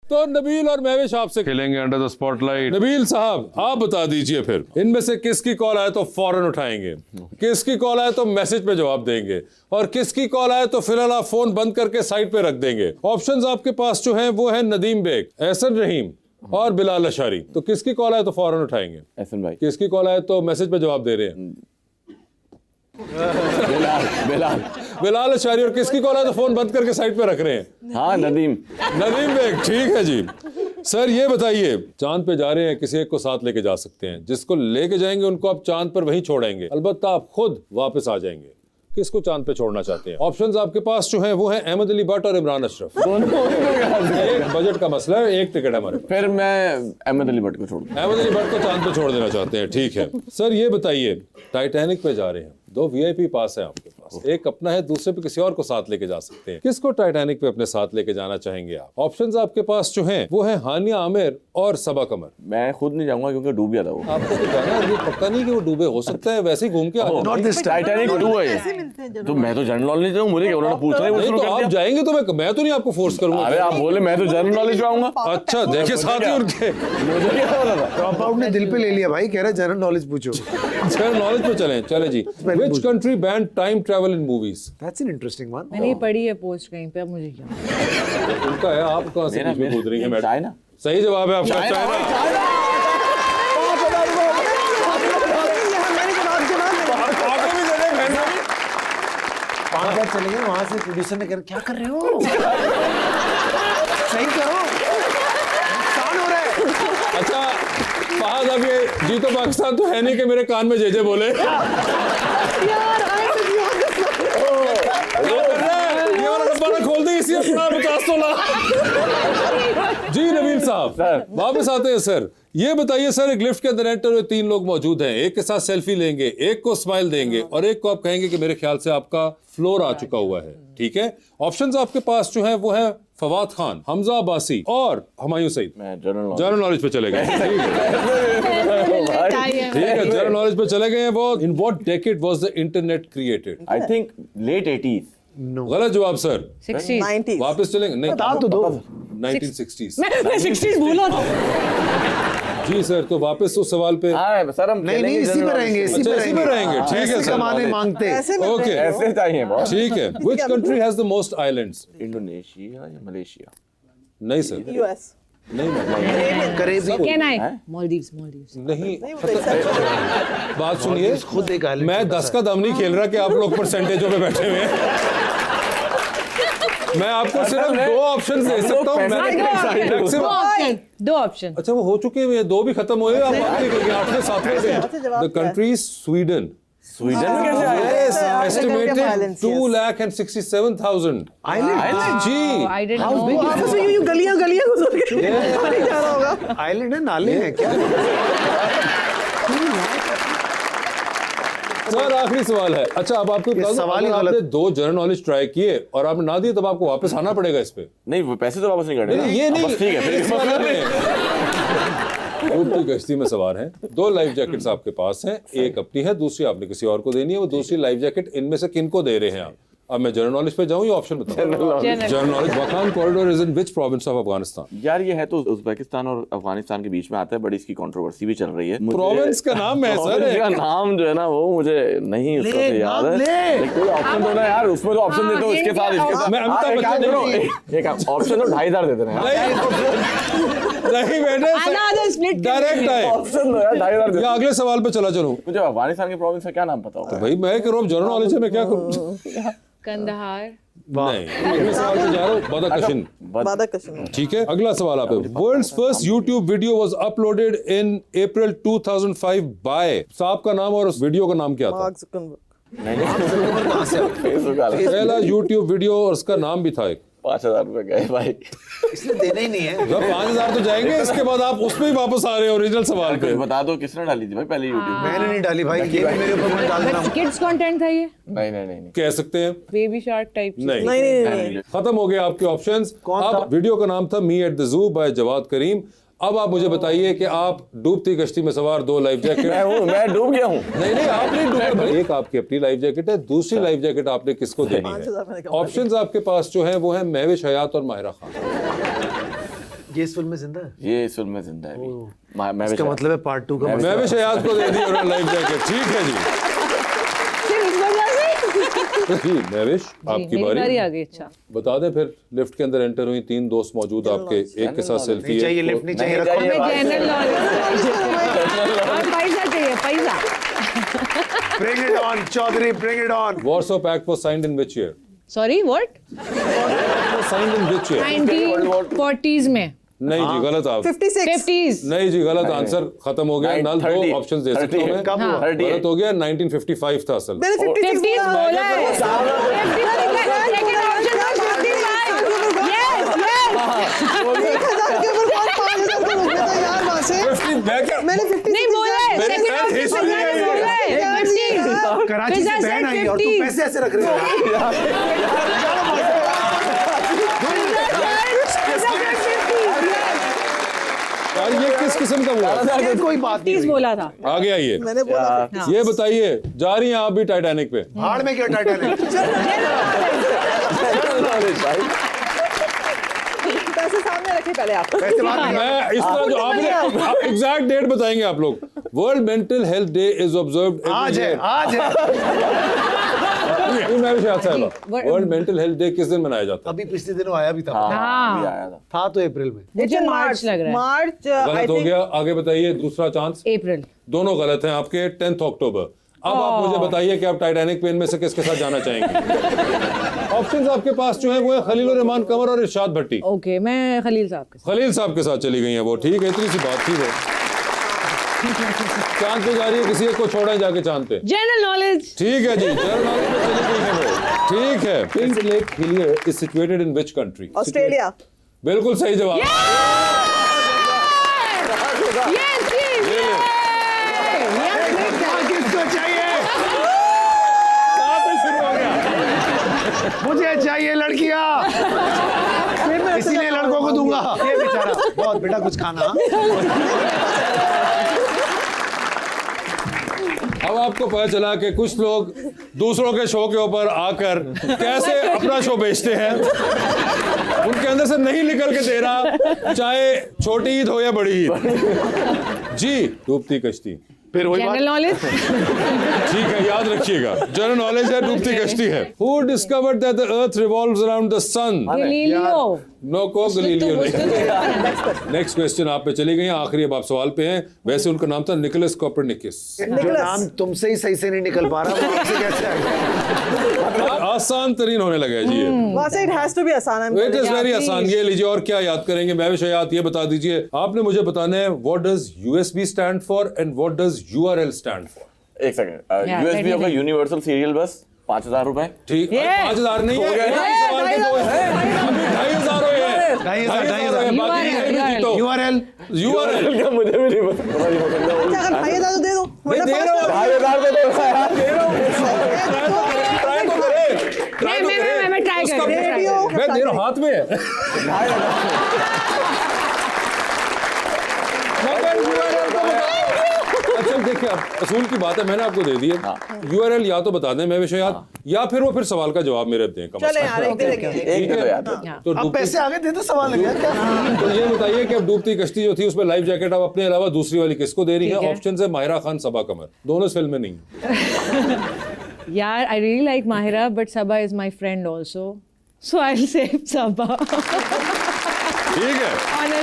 तो नबील और महविश आपसे खेलेंगे अंडर द स्पॉटलाइट। नबील साहब आप बता दीजिए फिर इनमें से किसकी कॉल आए तो फौरन उठाएंगे, किसकी कॉल आए तो मैसेज पे जवाब देंगे, और किसकी कॉल आए तो फिलहाल आप फोन बंद करके साइड पे रख देंगे। ऑप्शंस आपके पास जो हैं वो है नदीम बेग, एहसन रहीम और बिलाल अशारी। तो किसकी कॉल आए तो फौरन उठाएंगे? एहसन भाई। किसकी कॉल आए तो मैसेज पे जवाब दे रहे हैं? बिलाल अशारी। और किसकी कॉल आए तो फोन बंद करके साइड पे रख रहे हैं? हाँ नदीम बेग। ठीक है जी। सर ये बताइए, चांद पे जा रहे हैं, किसी एक को साथ लेके जा सकते हैं, जिसको लेके जाएंगे उनको आप चांद पर वहीं छोड़ेंगे, अलबत्ता आप खुद वापस आ जाएंगे। किसको चांद पे छोड़ना चाहते हैं? ऑप्शंस आपके पास जो हैं वो है अहमद अली भट्ट और इमरान अशरफ। एक बजट का मसला है, एक टिकट हमारे। फिर मैं अहमद अली भट्ट को छोड़ दूं। अहमद अली भट्ट को चांद पे छोड़ देना चाहते हैं, ठीक है। सर ये बताइए, टाइटैनिक पे जा रहे हैं, 2 VIP पास है आपके पास, एक अपना है, दूसरे पे किसी और को साथ लेके जा सकते हैं। किसको टाइटैनिक पे अपने साथ लेके जाना चाहेंगे आप? ऑप्शंस आपके पास जो हैं वो है हानिया आमिर और सबा कमर। मैं खुद नहीं जाऊंगा क्योंकि डूब गया था वो। आपको तो जाना है, ये पक्का नहीं कि वो डूबे, हो सकता है वैसे ही घूम के आ जाए। नॉट दिस टाइटैनिक 2 है तो मैं तो जनरल नॉलेज दूं, मुझे क्या उन्होंने पूछा नहीं तो आप जाएंगे तो मैं तो नहीं आपको फोर्स करूंगा। अरे आप बोले मैं तो जनरल नॉलेज पाऊंगा। अच्छा देखिए साथ ही उनके मुझे क्या पता था। ड्रॉप आउट ने दिल पे ले लिया भाई, कह रहा है जनरल नॉलेज पूछो। जनरल नॉलेज पे चले जी। Which country banned time travel in movies? That's an interesting one. मैंने ये पढ़ी है पोस्ट कहीं पे, अब मुझे क्या उनका है, आप कहाँ से बीच में कूद रही हैं मैडम? चाइना। सही जवाब है आपका, चाइना। पांच बार चले गए वहां से, प्रोड्यूसर ने कहा क्या कर रहे हो, सही करो, नुकसान हो रहा है। अच्छा फहद, अब ये जीतो पाकिस्तान तो है नहीं कि मेरे कान में जे बोले। ये वाला डब्बा ना खोल दे, इसी अपना 50 तोला। जी नबील साहब वापस आते हैं। सर ये बताइए, सर एक लिफ्ट के अंदर एंटर हुए 3 लोग मौजूद हैं, एक के साथ सेल्फी लेंगे, एक को स्माइल देंगे और एक को आप कहेंगे कि मेरे ख्याल से आपका फ्लोर आ चुका हुआ है, ठीक है। ऑप्शंस आपके पास जो है वो है फवाद खान, हमजा अब्बासी और हुमायूं सईद। मैं जनरल नॉलेज पे चले गए। ठीक है जनरल नॉलेज पे चले गए हैं वो। In what decade was the internet created? I think late 80s। गलत जवाब सर। 60s 90s। वापस चलेंगे? नहीं बता तो दो। 1960s। मैं 60s बोला था। जी सर, तो वापस उस सवाल पे। हाँ सर हम नहीं नहीं इसी पे रहेंगे, इसी पे इसी में रहेंगे, ठीक है सर। कमाने मांगते। ओके ऐसे चाहिए बहुत। ठीक है। Which country has the most islands? Indonesia या मलेशिया? नहीं सर, US। नहीं करेबी कैन आई मालदीव्स नहीं। बात सुनिए, खुद एक island मैं 10 का दम नहीं खेल रहा कि आप लोग परसेंटेजों पे बैठे हुए हैं। मैं आपको सिर्फ 2 ऑप्शन दे सकता हूँ। 2 ऑप्शन। अच्छा वो हो चुके हैं, 2 भी खत्म हुए, आप बात नहीं करेंगे, 8वें 7वें पे। The country Sweden. स्वीडन में कैसे आया? Yes, estimated 2,67,000 island. जी आई डिडंट नो। आपस में यूं गलियां गुजर के पानी जा रहा होगा। आइलैंड है, नाले हैं क्या? सर आखिरी सवाल है। अच्छा अब आपको बता दूं, सवाल ही अगर गलत। आपने 2 जनरल नॉलेज ट्राई किए और आपने ना दिए तब आपको वापस आना पड़ेगा इस पे। नहीं वो पैसे तो वापस नहीं करने। नहीं ये नहीं, बस ठीक है फिर इस वाले में। ऊँट की कश्ती में सवार हैं, 2 लाइफ जैकेट्स आपके पास हैं, एक अपनी है, दूसरी आपने किसी और को देनी है। वो दूसरी लाइफ जैकेट इनमें से किनको दे रहे हैं आप? अब मैं जनरल नॉलेज पे जाऊं या ऑप्शन बताऊं? General knowledge. वखान corridor is in which province of Afghanistan? यार ये है तो उज़्बेकिस्तान और अफगानिस्तान के बीच में आता है, बड़ी इसकी कंट्रोवर्सी भी चल रही है। प्रोविंस का नाम है सर, इसका नाम जो है ना वो मुझे नहीं उसका तो याद है। कोई ऑप्शन दो ना यार, उसमें तो ऑप्शन देते हो इसके साथ इसके साथ। मैं अमिताभ बच्चन नहीं। एक ऑप्शन तो 2,500 देते हैं। नहीं बेटे, डायरेक्ट आए ऑप्शन दो यार 2,500 या अगले सवाल पे चला चलूं। मुझे अफगानिस्तान के प्रोविंस का क्या नाम पता होगा? भाई मैं कह रहा हूँ जनरल नॉलेज है, मैं क्या करूं? कंदहार। नहीं अगले सवाल पे जा रहा हूँ। बदाकशिन। बादाकशिन। ठीक है अगला सवाल आप। World's first YouTube video was uploaded in April 2005 by, साहब का नाम और उस वीडियो का नाम क्या था? Mark Zuckerberg. नहीं पहला यूट्यूब वीडियो और उसका नाम भी था एक। 5,000 रुपए गए भाई। इसने देना ही नहीं है। जब 5,000 तो जाएंगे, इसके बाद आप उसमें ही वापस आ रहे हो ओरिजिनल सवाल पे। बता दो किसने डाली थी भाई पहले यूट्यूब? मैंने नहीं डाली भाई, ये भी मेरे ऊपर मत डालना। किड्स कंटेंट था ये? नहीं कह सकते हैं बेबी शार्क टाइप? नहीं। नहीं। खत्म हो गए आपके ऑप्शंस। अब वीडियो का नाम था me at the zoo by Jawed Karim. अब आप मुझे बताइए कि आप डूबती कश्ती में सवार 2 लाइफ जैकेट। मैं डूब गया हूँ। नहीं आप नहीं डूबे, एक आपकी अपनी लाइफ जैकेट है, दूसरी लाइफ जैकेट आपने किसको देनी है? ऑप्शंस आपके पास जो है वो है महविश हयात और माहिरा खान। ये इस फिल्म में जिंदा है? ये इस फिल्म में जिंदा है अभी। मैं इसका मतलब है पार्ट 2 का मैं मैं भी शयाद को दे दी उन्होंने लाइफ जैकेट। ठीक है जी। सिर्फ इस वजह से जी महविश आपकी मेरी बारी बारी। आ गई। अच्छा बता दें फिर लिफ्ट के अंदर एंटर हुई 3 दोस्त मौजूद आपके, एक के साथ सेल्फी नहीं चाहिए, है। लिफ्ट नहीं चाहिए, नहीं रखो। चाहिए। हमें जनरल नॉलेज पैसा चाहिए, पैसा। Bring it on, Chaudhary, bring it on. Warsaw Pact was signed in which year? Sorry what? Was signed in which year? 1940s में। नहीं जी गलत आप। 56 50s। नहीं जी गलत आंसर खत्म हो गया। नल 2 ऑप्शंस दे सकता हूं मैं। कब हुआ? गलत हो गया। 1955 था असल। मैंने 56 50s बोला है। 50s सेकंड ऑप्शन था 55। Yes yes. 1000 के ऊपर कौन 5000 को रोक देता है यार वहां से? मैंने 50 नहीं बोला है मेरे सेकंड साथ ऑप्शन history है ये। बोला है 50s। कराची से बहन आई और तुम पैसे ऐसे रख रहे हो यार ये किस किस्म का हुआ? यार कोई बात नहीं 50s हुई। बोला था। आगे आइए। मैंने बोला ये बताइए जा रही हैं आप भी टाइटैनिक पे? हाड़ में क्या टाइटैनिक? पैसे सामने रखे पहले आप। पैसे बाद में मैं इस तरह जो आपने एग्जैक्ट डेट बताएंगे आप लोग। World mental health day is observed आज है, आज है। मैं भी शायद साहब वर्ल्ड मेंटल हेल्थ डे किस दिन मनाया जाता है? अभी पिछले दिनों आया भी था। हाँ। अभी आया था। था तो अप्रैल में। मुझे मार्च लग रहा है। मार्च गलत हो गया। आगे बताइए दूसरा चांस। अप्रैल। दोनों गलत हैं आपके। 10 अक्टूबर। अब आप मुझे बताइए कि आप टाइटैनिक पे इनमें से किसके साथ जाना चाहेंगे? ऑप्शंस आपके पास जो हैं वो है खलील उर रहमान कंवर और इरशाद भट्टी। ओके मैं खलील साहब के साथ। खलील साहब के साथ चली गई हैं वो। ठीक है इतनी सी बात थी वो। चांद पे जा रही है, किसी एक को छोड़ा है जाके चांद पे। General knowledge. ठीक है जी जनरल नॉलेज में चली गई है वो। ठीक है। Pink lake Hillier is situated in which country? Australia. बिल्कुल सही जवाब। यस किसको चाहिए? कहाँ पे शुरू हो गया? मुझे चाहिए लड़कियां। इसीलिए लड़कों को दूंगा। ये बेचारा बहुत बेटा कुछ खाना। अब आपको पता चला कि कुछ लोग दूसरों के शो के ऊपर आकर कैसे अपना शो बेचते हैं। उनके अंदर से नहीं निकल के दे रहा, चाहे छोटी ईद हो या बड़ी ईद। जी डूबती कश्ती। फिर वही बात। General knowledge. ठीक है याद रखिएगा जनरल नॉलेज है डूबती कश्ती है। Who discovered that the earth revolves around the sun? Galileo. No को गलीलियो नहीं। नेक्स्ट क्वेश्चन आप पे चली गई हैं। आखिरी अब आप सवाल पे हैं। वैसे उनका नाम था निकोलस कोपरनिकस। जो नाम तुमसे ही सही से नहीं निकल पा रहा वो आपसे कैसे आएगा? आसान तरीन होने लगा है जी ये। वहां से इट हैज टू बी आसान। इट इज वेरी आसान। ये लीजिए और क्या याद करेंगे? मैं भी शायद ये बता दीजिए। आपने मुझे बताना है what does USB stand for and what does URL stand for. एक सेकंड। यूएसबी होगा यूनिवर्सल सीरियल बस 5000 रुपए। ठीक है 5000 नहीं है। हो गया। एक ही सवाल के दो हैं। अभी 2500 हुए हैं। 2500 है। बाकी नहीं है भी तो URL यूआरएल क्या मुझे भी नहीं पता नहीं हो सकता। अच्छा अगर भाई तो दे दो। दे रहा हूं। 2000 को दो यार। दे रहा हूं। ट्राई तो करें। मैं ट्राई कर रही हूँ। रेडियो। मैं दे रहा हूं, हाथ में है। मगर URL को बताओ। अच्छा देखिए अब असूल की बात है मैंने आपको दे दी है। URL या तो बता दें मैं विषय याद या फिर वो फिर सवाल का जवाब मेरे दें। कम चले यार एक दे देंगे। एक दे दो यार। तो अब डूबती पैसे आगे दे दो सवाल है क्या? तो ये बताइए कि अब डूबती कश्ती जो थी उसमें लाइफ जैकेट अब अपने अलावा दूसरी वाली किसको दे रही ठीक है? है। ऑप्शन है माहिरा खान, सबा कमर। दोनों इस फिल्म में नहीं है। यार I really like Mahira but Saba is my friend also so I will say Saba. ठीक है ऑन अ